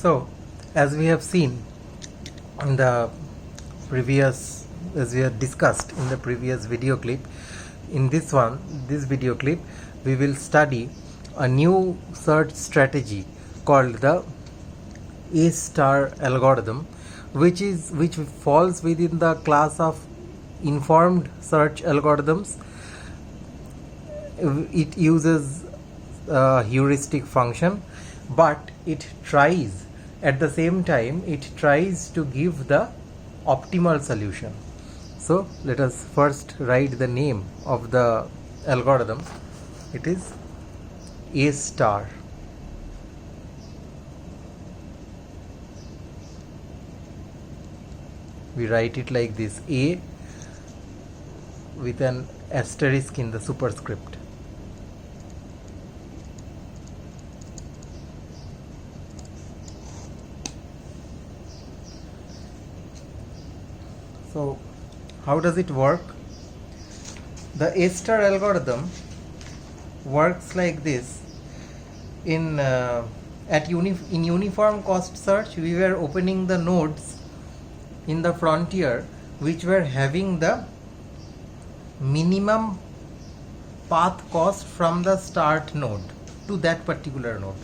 So, as we have seen in the previous, as we have discussed in the previous video clip, in this video clip, we will study a new search strategy called the A-star algorithm, which falls within the class of informed search algorithms. It uses a heuristic function, but it tries at the same time to give the optimal solution. So let us first write the name of the algorithm. It is A-star. We write it like this: A with an asterisk in the superscript. So how does it work? The A-star algorithm works like this. In uniform cost search, we were opening the nodes in the frontier which were having the minimum path cost from the start node to that particular node.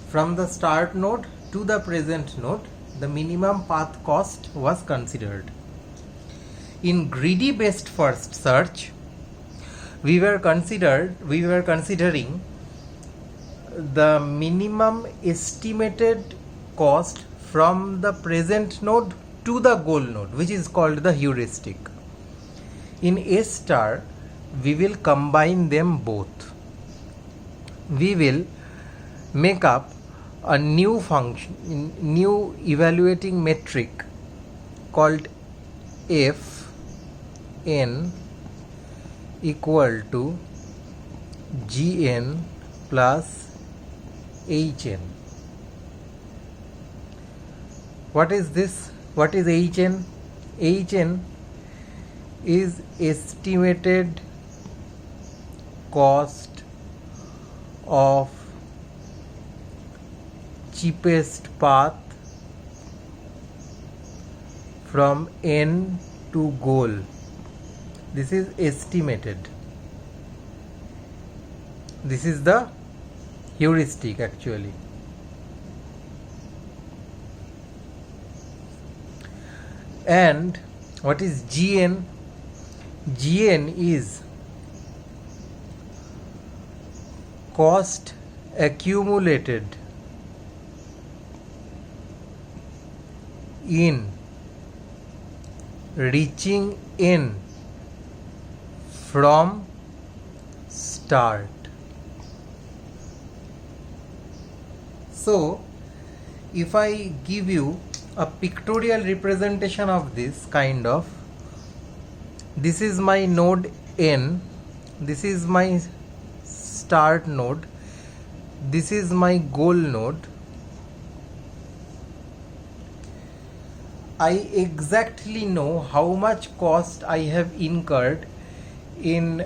From the start node to the present node, the minimum path cost was considered. In greedy based first search, we were considering the minimum estimated cost from the present node to the goal node, which is called the heuristic. In A-star, we will combine them both. We will make up a new function, new evaluating metric called Fn equal to Gn plus Hn. What is this? What is Hn? Hn is estimated cost of cheapest path from N to goal. This is estimated. This is the heuristic actually. And what is Gn? Gn is cost accumulated in reaching N from start. So if I give you a pictorial representation of this kind of, this is my node N, this is my start node, this is my goal node. I exactly know how much cost I have incurred in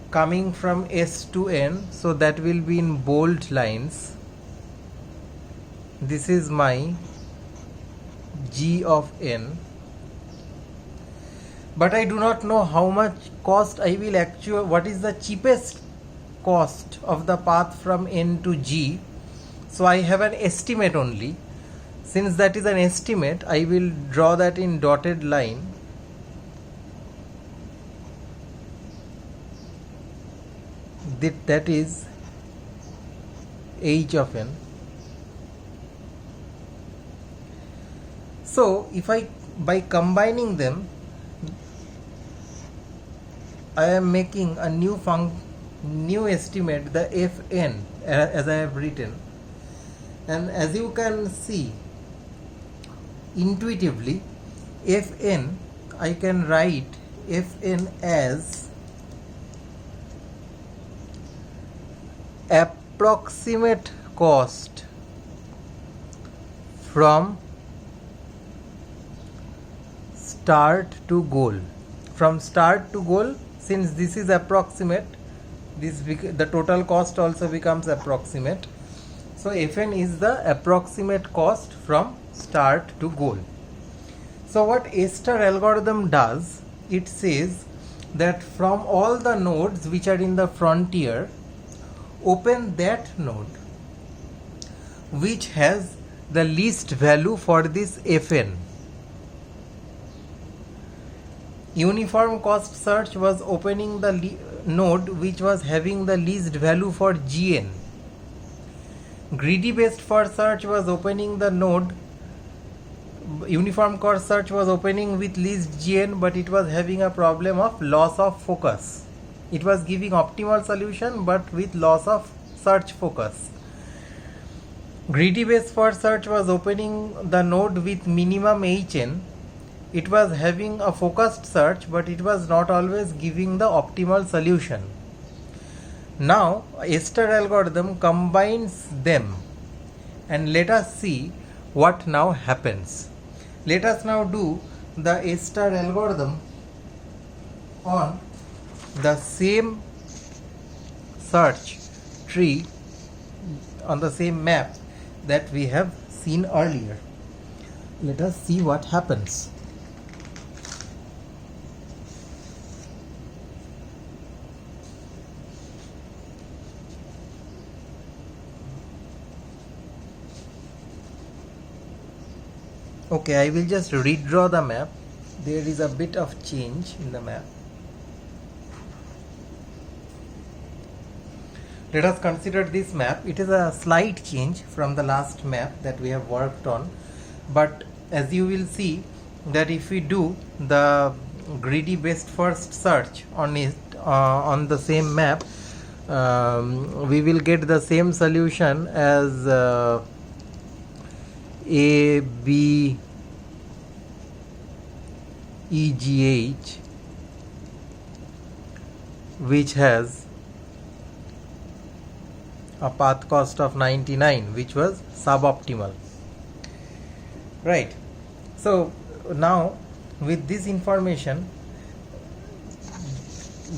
coming from S to N, so that will be in bold lines. This is my G of N, but I do not know how much cost I will actually, what is the cheapest cost of the path from N to G. So I have an estimate only. Since that is an estimate, I will draw that in dotted line. That is H of N. So if by combining them, I am making a new estimate, the Fn, as I have written. And as you can see intuitively, Fn, I can write Fn as approximate cost from start to goal. From start to goal, since this is approximate, the total cost also becomes approximate. So Fn is the approximate cost from start to goal. So what A-star algorithm does, it says that from all the nodes which are in the frontier, open that node which has the least value for this Fn. Uniform cost search was opening the node which was having the least value for Gn. Greedy based first search was opening the node. Uniform cost search was opening with least Gn, but it was having a problem of loss of focus. It was giving optimal solution but with loss of search focus. Greedy based first search was opening the node with minimum Hn. It was having a focused search, but it was not always giving the optimal solution. Now A-star algorithm combines them, and let us see what now happens. Let us now do the A-star algorithm on the same search tree, on the same map that we have seen earlier. Let us see what happens. Okay, I will just redraw the map. There is a bit of change in the map. Let us consider this map. It is a slight change from the last map that we have worked on, but as you will see that if we do the greedy based first search on it on the same map, we will get the same solution as A, B, E, G, H, which has a path cost of 99, which was suboptimal. Right. So now with this information,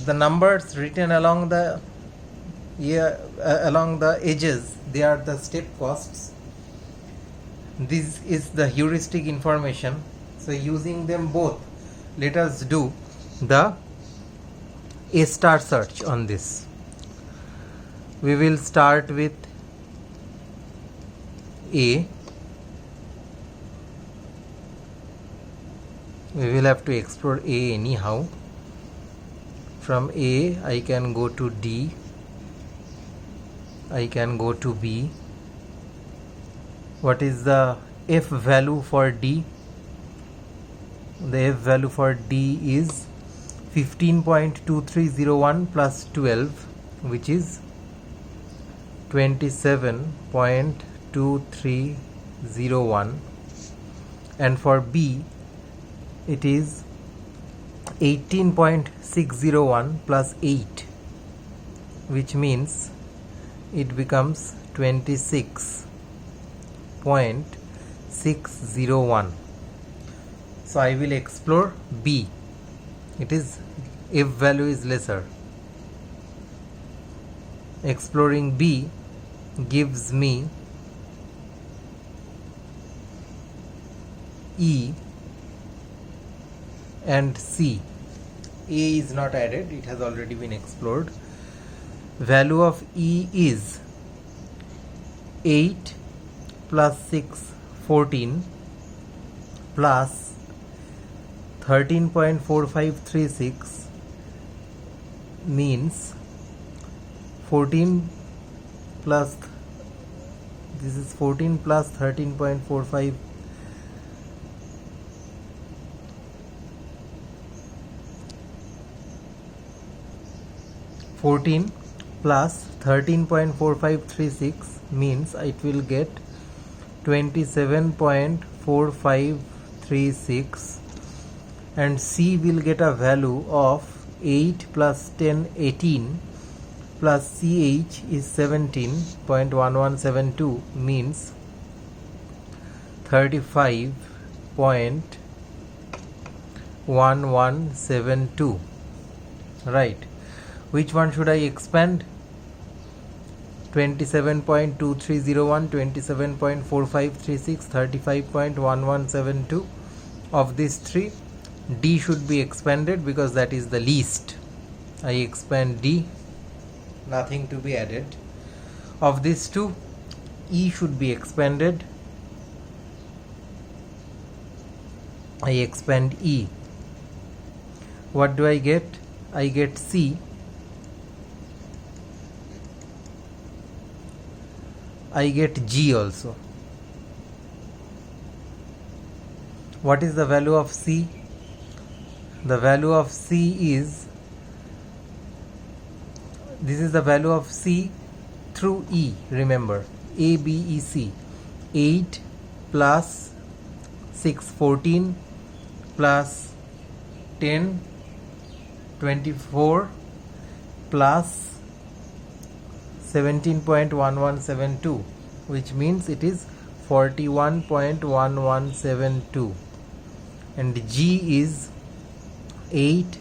the numbers written along the edges, they are the step costs. This is the heuristic information. So using them both, let us do the A-star search on this. We will start with A. We will have to explore A anyhow. From A, I can go to D. I can go to B. What is the F value for D? The F value for D is 15.2301 plus 12, which is 27.2301, and for B it is 18.601 plus 8, which means it becomes 26.601. So I will explore B. It is F value is lesser. Exploring B gives me E and C. A is not added, it has already been explored. Value of E is 8 plus 6, 14 plus 13.4536 means 14 plus, this is 14 plus 13.45, plus 13.4536 means it will get 27.4536, and C will get a value of 8 plus 10, 18 plus CH is 17.1172 means 35.1172. Right. Which one should I expand? 27.2301, 27.4536, 35.1172. Of these three, D should be expanded because that is the least. I expand D, nothing to be added. Of these two, E should be expanded. I expand E. What do I get? I get C. I get G also. What is the value of C? The value of C is, this is the value of C through E, remember, A, B, E, C. 8 plus 6, 14 plus 10, 24 plus 17.1172, which means it is 41.1172. And G is 8,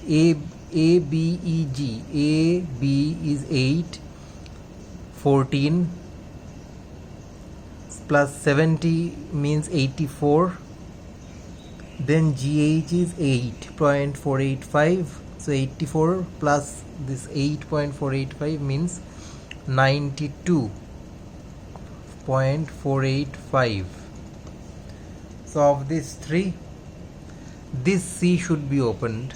A, B, E, G. A, B is 8, 14 plus 70 means 84. Then GH is 8.485. So 84 plus this 8.485 means 92.485. So of these three, this C should be opened.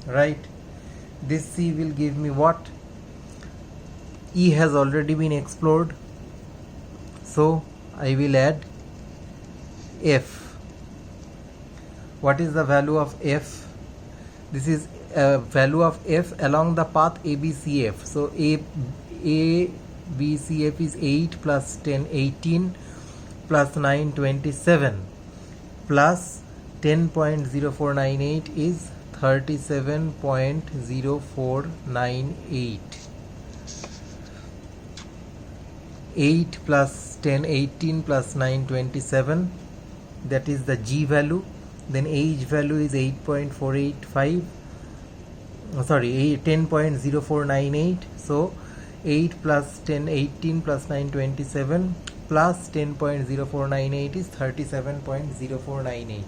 Right? This C will give me what? E has already been explored, so I will add F. What is the value of F? This is a value of F along the path ABCF. So ABCF is 8 plus 10, 18 plus 9, 27 plus 10.0498 is 37.0498. 8 plus 10, 18 plus 9, 27. That is the G value. Then H value is 8.485. Sorry, 10.0498. So 8 plus 10, 18 plus 9, 27 plus 10.0498 is 37.0498.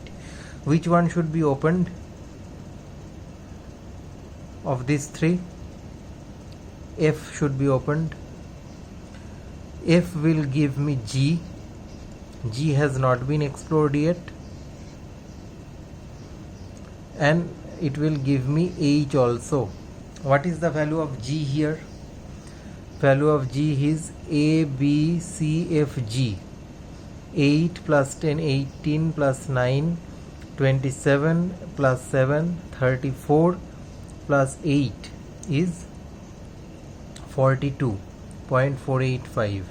Which one should be opened of these three? F should be opened. F will give me G. G has not been explored yet. And it will give me H also. What is the value of G here? Value of G is A, B, C, F, G. 8 plus 10, 18 plus 9, 27 plus 7, 34 plus 8 is 42.485.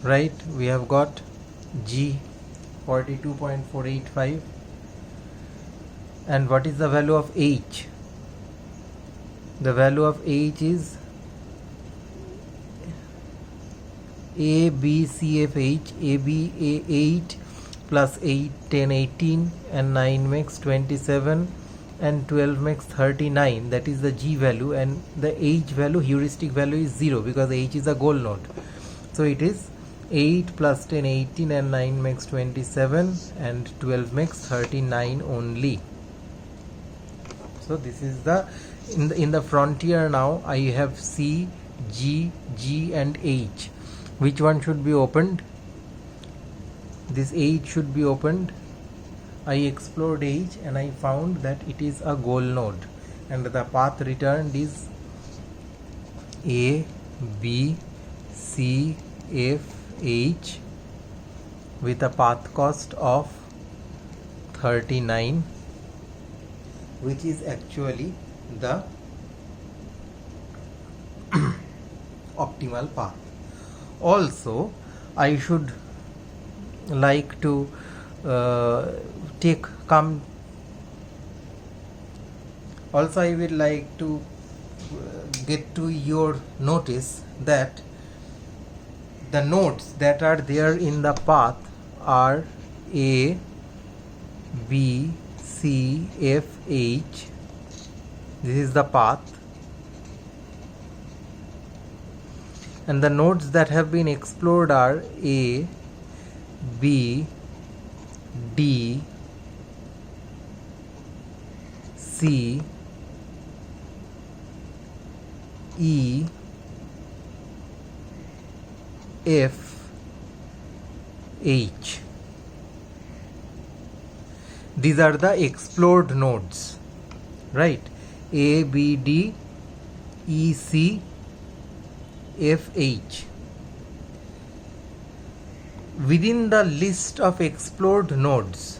Right, we have got G 42.485. And what is the value of H? The value of H is A, B, C, F, H. A, B, A, 8 plus 8, 10, 18 and 9 makes 27 and 12 makes 39. That is the G value, and the H value, heuristic value, is 0 because H is a goal node. So it is 8 plus 10, 18 and 9 makes 27 and 12 makes 39 only. So this is the in the frontier. Now I have C, G, G and H. Which one should be opened? This H should be opened. I explored H and I found that it is a goal node, and the path returned is A, B, C, F, H with a path cost of 39, which is actually the optimal path. Also, I should like to also I would like to get to your notice that the nodes that are there in the path are A, B, C, F, H. This is the path. And the nodes that have been explored are A, B, D, C, E, F, H. These are the explored nodes, right? A, B, D, E, C, F, H. Within the list of explored nodes,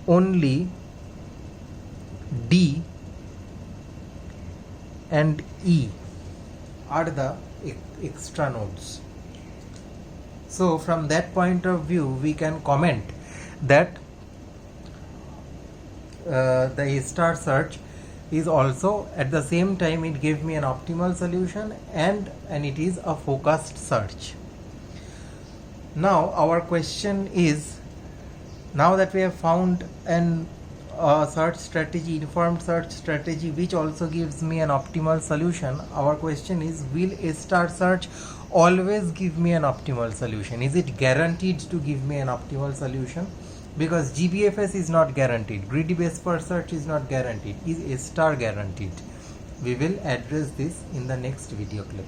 only D and E are the extra nodes. So from that point of view, we can comment that the A star search is also, at the same time, it gave me an optimal solution and it is a focused search. Now our question is, now that we have found an search strategy, informed search strategy, which also gives me an optimal solution, our question is, will A star search always give me an optimal solution? Is it guaranteed to give me an optimal solution? Because GBFS is not guaranteed, greedy best first search is not guaranteed. Is A star guaranteed? We will address this in the next video clip.